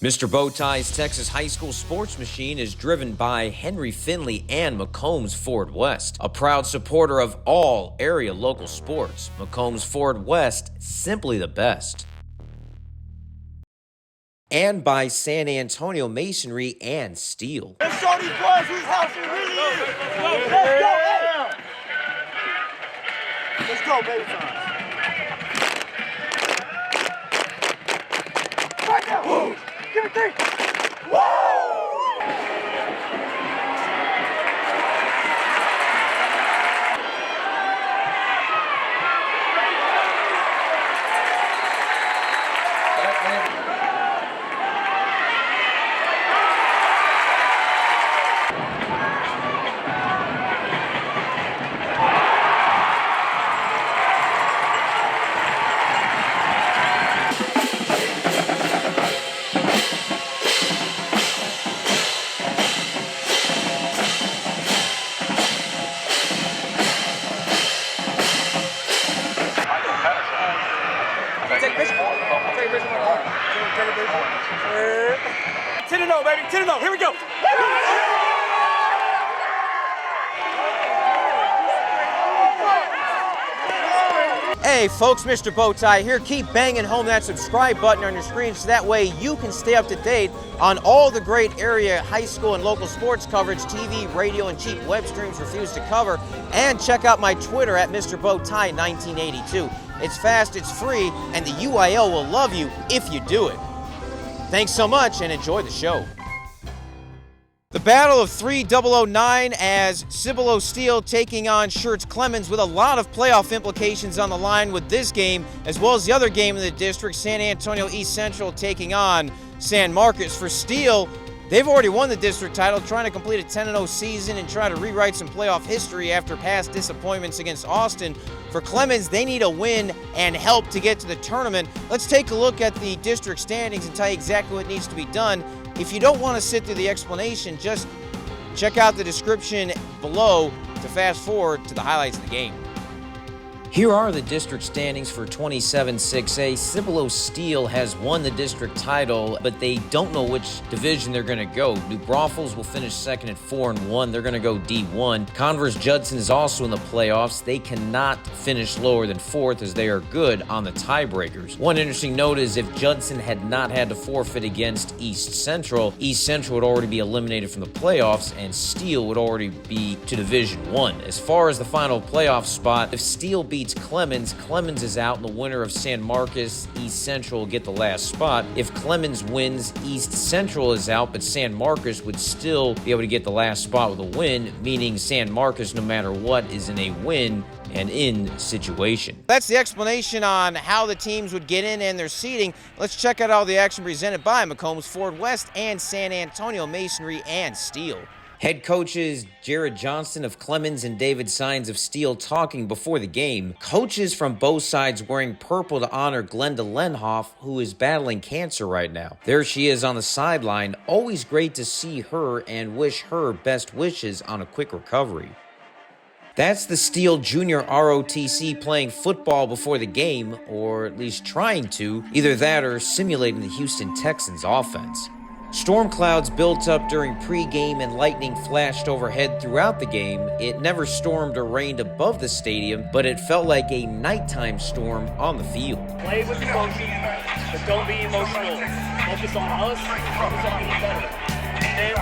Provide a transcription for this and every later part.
Mr. Bowtie's Texas High School Sports Machine is driven by Henry Finley and McCombs Ford West, a proud supporter of all area local sports. McCombs Ford West, simply the best. And by San Antonio Masonry and Steel. Let's show these boys whose house it really is. Let's go, hey. Let's go, baby time. Right now. Woo. Give me three. Woo! Take a picture. Take a picture. 10-0, baby. 10-0. Here we go. Hey folks, Mr. Bowtie here. Keep banging home that subscribe button on your screen so that way you can stay up to date on all the great area high school and local sports coverage TV, radio, and cheap web streams refuse to cover. And check out my Twitter at Mr. Bowtie 1982. It's fast, it's free, and the UIL will love you if you do it. Thanks so much and enjoy the show. The Battle of 3009 as Cibolo Steele taking on Schertz Clemens with a lot of playoff implications on the line with this game, as well as the other game in the district, San Antonio East Central taking on San Marcos. For Steele, they've already won the district title, trying to complete a 10-0 season and try to rewrite some playoff history after past disappointments against Austin. For Clemens, they need a win and help to get to the tournament. Let's take a look at the district standings and tell you exactly what needs to be done. If you don't want to sit through the explanation, just check out the description below to fast forward to the highlights of the game. Here are the district standings for 27-6A. Cibolo Steele has won the district title, but they don't know which division they're going to go. New Braunfels will finish second at 4-1. They're going to go D1. Converse Judson is also in the playoffs. They cannot finish lower than fourth as they are good on the tiebreakers. One interesting note is if Judson had not had to forfeit against East Central would already be eliminated from the playoffs, and Steele would already be to Division 1. As far as the final playoff spot, if Steele beats Clemens is out, and the winner of San Marcos, East Central will get the last spot. If Clemens wins, East Central is out, but San Marcos would still be able to get the last spot with a win, meaning San Marcos, no matter what, is in a win and in situation. That's the explanation on how the teams would get in and their seeding. Let's check out all the action presented by McCombs Ford West and San Antonio Masonry and Steel. Head coaches Jared Johnston of Clemens and David Sines of Steel talking before the game. Coaches from both sides wearing purple to honor Glenda Lenhoff, who is battling cancer right now. There she is on the sideline. Always great to see her and wish her best wishes on a quick recovery. That's the Steel Junior ROTC playing football before the game, or at least trying to. Either that or simulating the Houston Texans offense. Storm clouds built up during pregame and lightning flashed overhead throughout the game. It never stormed or rained above the stadium, but it felt like a nighttime storm on the field. Play with emotion, but don't be emotional. Focus on us, focus on being better. And hey,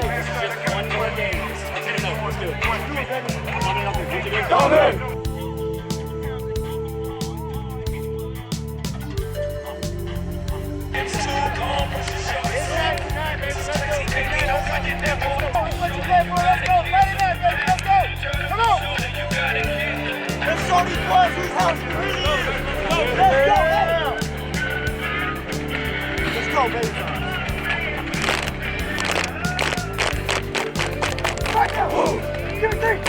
this is just one more game. This is 10-0. Let's do it. Go, man! Let's show these boys whose house it really is. Let's go, hey. Let's go, baby time. Right now. Woo. Give me three.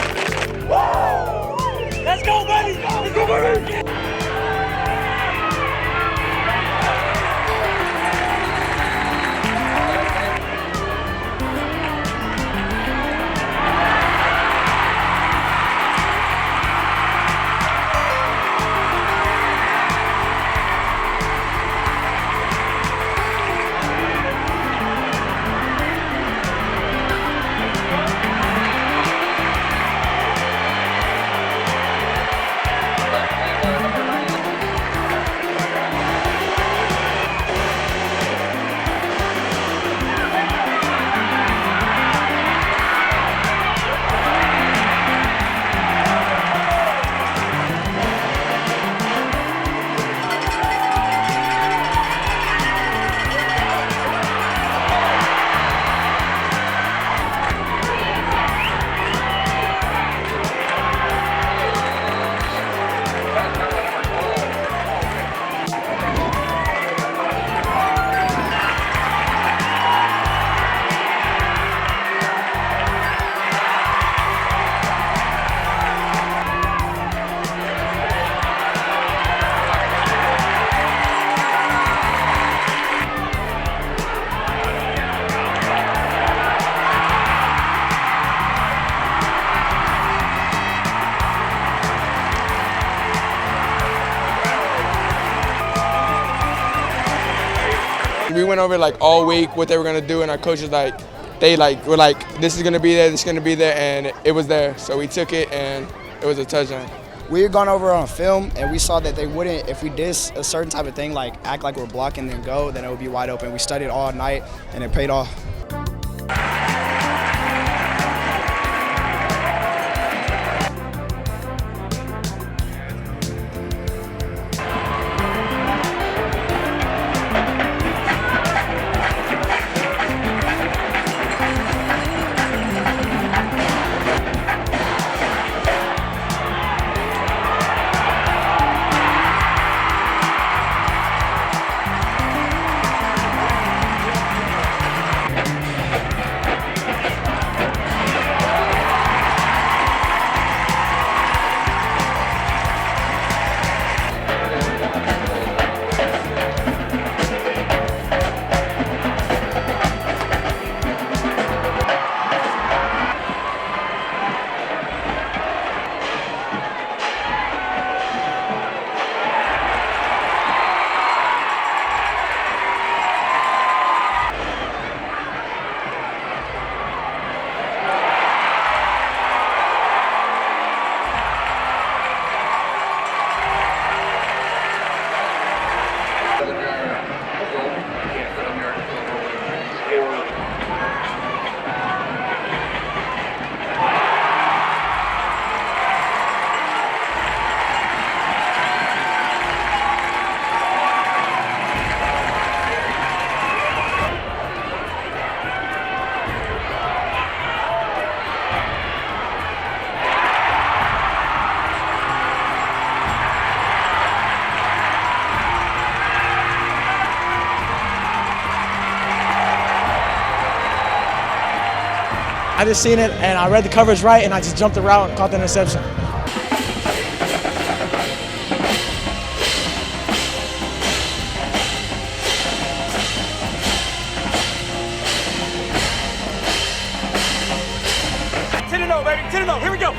Woo. Let's go, baby. Let's go, baby. we went over like all week what they were gonna do, and our coaches were like, this is gonna be there, this is gonna be there, and it was there. So we took it, and it was a touchdown. We had gone over on film, and we saw that they wouldn't, if we did a certain type of thing, like act like we're blocking and go, then it would be wide open. We studied all night, and it paid off. I just seen it, and I read the coverage right, and I just jumped the route and caught the interception. Baby, 10-0, here we go.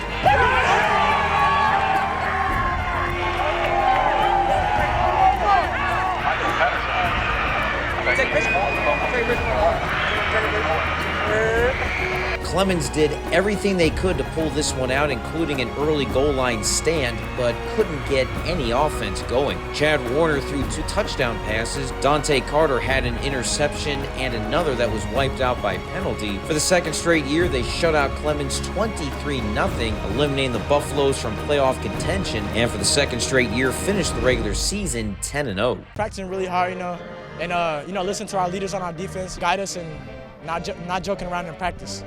Clemens did everything they could to pull this one out, including an early goal line stand, but couldn't get any offense going. Chad Warner threw 2 touchdown passes. Dante Carter had an interception and another that was wiped out by penalty. For the second straight year, they shut out Clemens 23-0, eliminating the Buffaloes from playoff contention, and for the second straight year, finished the regular season 10-0. Practicing really hard, and listen to our leaders on our defense, guide us, and not joking around in practice.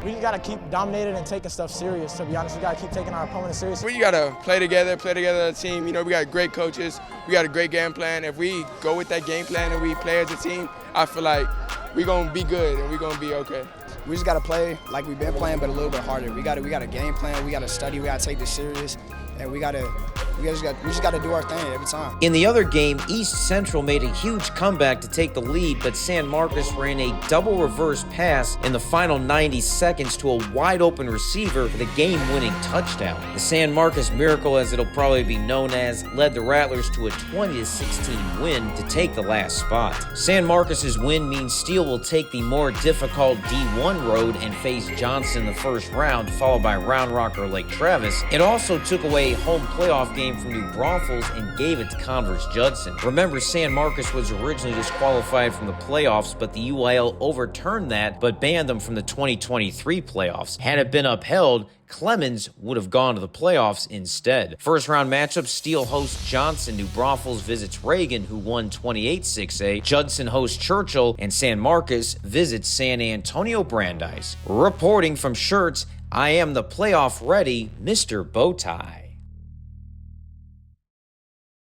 We just got to keep dominating and taking stuff serious, to be honest. We got to keep taking our opponents serious. We got to play together as a team. We got great coaches. We got a great game plan. If we go with that game plan and we play as a team, I feel like we're going to be good and we're going to be okay. We just got to play like we've been playing, but a little bit harder. We got a game plan. We got to study. We got to take this serious, and we just got to do our thing every time. In the other game, East Central made a huge comeback to take the lead, but San Marcos ran a double reverse pass in the final 90 seconds to a wide-open receiver for the game-winning touchdown. The San Marcos Miracle, as it'll probably be known as, led the Rattlers to a 20-16 win to take the last spot. San Marcos' win means Steele will take the more difficult D1 road and face Johnson in the first round, followed by Round Rock or Lake Travis. It also took away a home playoff game from New Braunfels and gave it to Converse Judson. Remember, San Marcos was originally disqualified from the playoffs, but the UIL overturned that but banned them from the 2023 playoffs. Had it been upheld, Clemens would have gone to the playoffs instead. First round matchup, Steele hosts Johnson, New Braunfels visits Reagan, who won 28-6A, Judson hosts Churchill, and San Marcos visits San Antonio Brandeis. Reporting from Schertz, I am the playoff ready Mr. Bowtie.